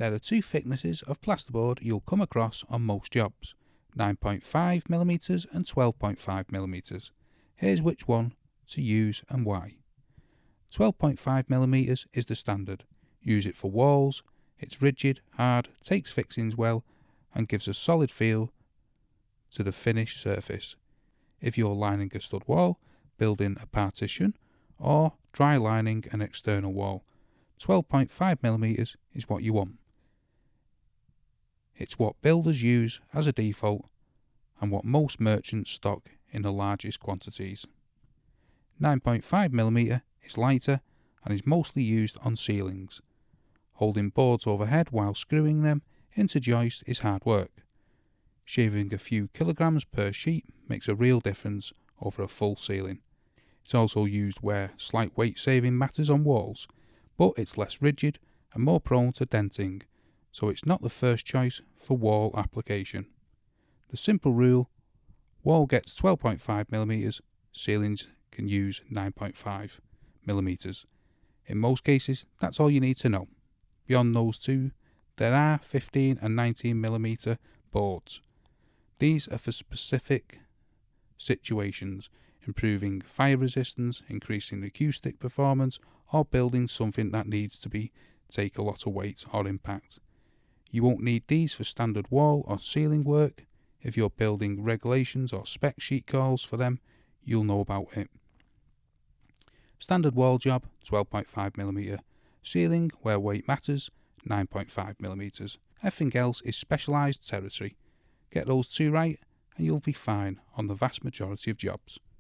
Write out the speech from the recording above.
There are two thicknesses of plasterboard you'll come across on most jobs, 9.5mm and 12.5mm. Here's which one to use and why. 12.5mm is the standard. Use it for walls. It's rigid, hard, takes fixings well, and gives a solid feel to the finished surface. If you're lining a stud wall, building a partition, or dry lining an external wall, 12.5mm is what you want. It's what builders use as a default and what most merchants stock in the largest quantities. 9.5mm is lighter and is mostly used on ceilings. Holding boards overhead while screwing them into joist is hard work. Shaving a few kilograms per sheet makes a real difference over a full ceiling. It's also used where slight weight saving matters on walls, but it's less rigid and more prone to denting, so it's not the first choice for wall application. The simple rule: wall gets 12.5mm, ceilings can use 9.5mm. In most cases, that's all you need to know. Beyond those two, there are 15 and 19mm boards. These are for specific situations, improving fire resistance, increasing acoustic performance, or building something that needs to take a lot of weight or impact. You won't need these for standard wall or ceiling work. If you're building regulations or spec sheet calls for them, you'll know about it. Standard wall job, 12.5mm. Ceiling, where weight matters, 9.5mm. Everything else is specialised territory. Get those two right and you'll be fine on the vast majority of jobs.